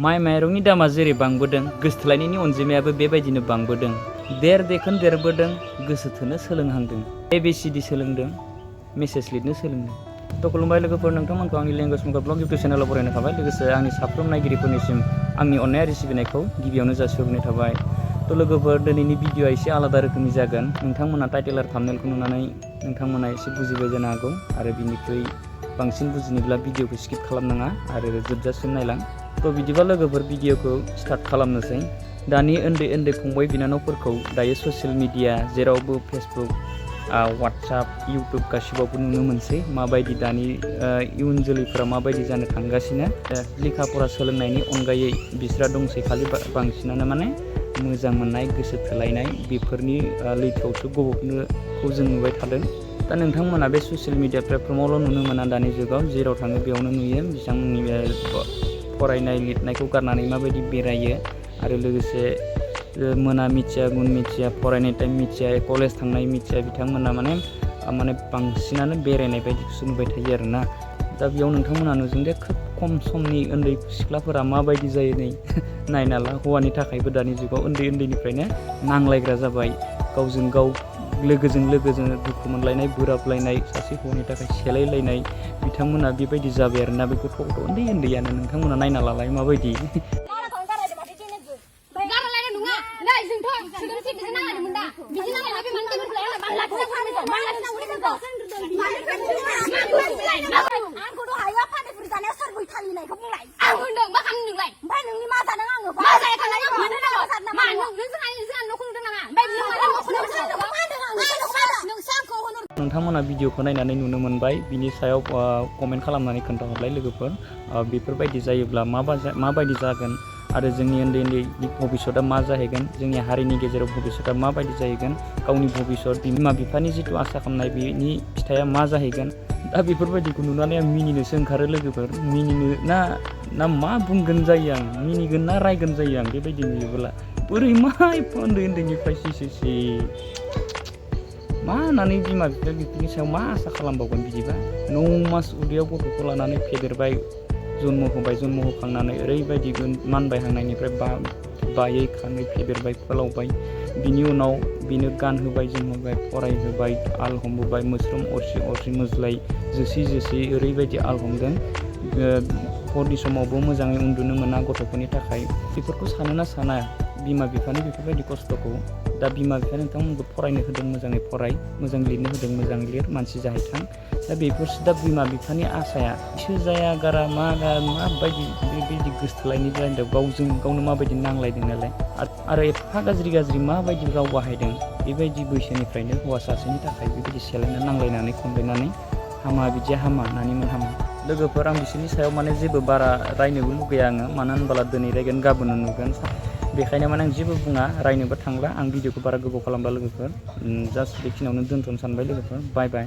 माइ माइरंनि दामा जेरै बांबोदों गोसोथोलायनायनि अनजिमायाबो बेबायदिनो बांबोदों। देरखोन देरबोदों गोसोथोनो सोलोंहांदों। ABCD सोलोंदों, मेसेज लिरनो सोलोंदों। थ' खुलुमबाय लोगोफोर, नोंथांमोनखौ आंनि लेंगुवेज मुगा ब्लग इउटुब चेनेलाव बरायनो थाबाय। लोगोसे आंनि साफ्रोम नायगिरिफोरनिसिम आंनि अननाय आरो सिबिनायखौ गिबियावनो जासिहरनाय थाबाय। थ' लोगोफोर, दिनैनि भिडिअ'आ एसे आलादा रोखोमनि जागोन। नोंथांमोना टाइटेल आरो थाम्बनेलखौ नुनानै नोंथांमोना एसे बुजिबाय जानो हागौ, आरो बिनिख्रुइ बांसिन बुजिनोब्ला भिडिअ'खौ स्किप खालामनाङा आरो जोबजासिम नायलां। थ' बिदिबा लोगोफोर, भिडिअ'खौ स्टार्ट खालामनोसै। दानि उन्दै फंबाय बिनानावफोरखौ दायो ससियेल मिडिया जेरावबो फेसबुक, वाट्सएप, इउटुब गासिबावबो नुनो मोनसै माबायदि दानि इयुन जोलैफोरा माबायदि जानो थांगासिनो। लेखा फरा सोलोंनायनि अनगायै बिस्रा दंसै खालि बांसिनानो माने मोजां मोननाय, गोसो थोलायनाय बेफोरनि लैथोआवसो गबबनोखौ जों नुबाय थादों। दा नोंथांमोना बे ससियेल मिडिया प्लेटफर्मावल' नुनो मोना दानि जुगाव, जेराव थाङो बेयावनो नुयो बिथांमोननि फरायनाय लिरनायखौ गारनानै माबायदि बेरायो, आरो लोगोसे मोना मिथिया गुन मिथिया, फरायनाय टाइम मिथिया, कलेज थांनाय मिथिया, बिथांमोना माने बांसिनानो बेरायनाय बायदिखौसो नुबाय थायो आरोना। दा बेयाव नोंथांमोना नुदों दे खोब खम समनि उन्दै सिख्लाफोरा माबायदि जायो नै नायना ला। हौवानि थाखायबो दानि जुगाव उन्दैनिफ्रायनो नांलायग्रा जाबाय, गावजों गाव लोगोजों दुखु मोनलायनाय, बोराबलायनाय, सासे हौवानि थाखाय सेलायलायनाय, बिथांमोना बेबायदि जाबाय आरोना। बे गथ' उन्दैयानो नोंथांमोना नायना लालाय माबायदि। नोंथांमोना भिडिअखौ नायनानै नुनो मोनबाय, बिनि सायाव कमेन्ट खालामनानै खोन्थाहरलाय लोगोफोर, बेफोरबायदि जायोब्ला माबायदि जागोन, आरो जोंनि उन्दैनि भबिसतआ मा जाहैगोन, जोंनि हारिनि गेजेराव भबिसतआ माबायदि जाहैगोन, गावनि भबिसत बिमा बिफानि जिथु आसा खालामनाय बेनि फिथाइया मा जाहैगोन। दा बेफोरबायदिखौ नुनानै आं मिनिनोसो ओंखारो लोगोफोर। मिनिनो ना मा बुंगोन जायो आं, मिनिगोन ना रायगोन जायो आं बेबायदि नुयोब्ला। बोरै मा एफा उन्दैनिफ्राय सि मा होननानै बिमा बिफाया बेफोरनि सायाव मा आसा खालामबावगोन बिदिबा। 9 मास उदैयाव गथ'खौ लानानै फेदेरबाय, जन्म होबाय, जन्म होखांनानै ओरैबायदि मानबायहांनायनिफ्राय बायै खाङै फेदेरबाय, फोलावबाय, बिनि उनाव बेनो गानहोबाय, जोमहोबाय, फरायहोबाय, आल हमहोबाय, मोस्रोम अरसि मोज्लाय जोसि ओरैबायदि आल हमदों। हरनि समावबो मोजाङै उन्दुनो मोना गथ'फोरनि थाखाय। बेफोरखौ सानोना साना बिमा बिफानि बेफोरबायदि खस्थ'खौ? दा बिमा बिफाया नोंथांमोनखौ फरायनो होदों, मोजाङै फराय, मोजां लिरनो होदों, मोजां लिर, मानसि जाहैथां। दा बेफोरसो दा बिमा बिफानि आसाया इसो जाया गारा माबायदि बेबायदि गोसोथोलायनाय जादों, गावजों गावनो माबायदि नांलायदों नालाय, आरो एफा गाज्रि माबायदि राव बाहायदों बेबायदि बैसोनिफ्रायनो हौवा सासेनि थाखाय बेबायदि सेलायना नांलायनानै खमलायनानै हामा, बिदिया हामा नानिमोन हामा। लोगोफोर, आं बिसोरनि सायाव माने जेबो बारा रायनोबो लुगैया आङो, मानो होनबोला दिनै रायगोन गाबोन नुगोन। बेखायनो माने आं जेबो बुङा, रायनोबो थांला। आं भिडिअखौ बारा गोबाव खालामला लोगोफोर, जास्ट बेखिनियावनो दोनथ'नो सानबाय लोगोफोर। बाय बाय।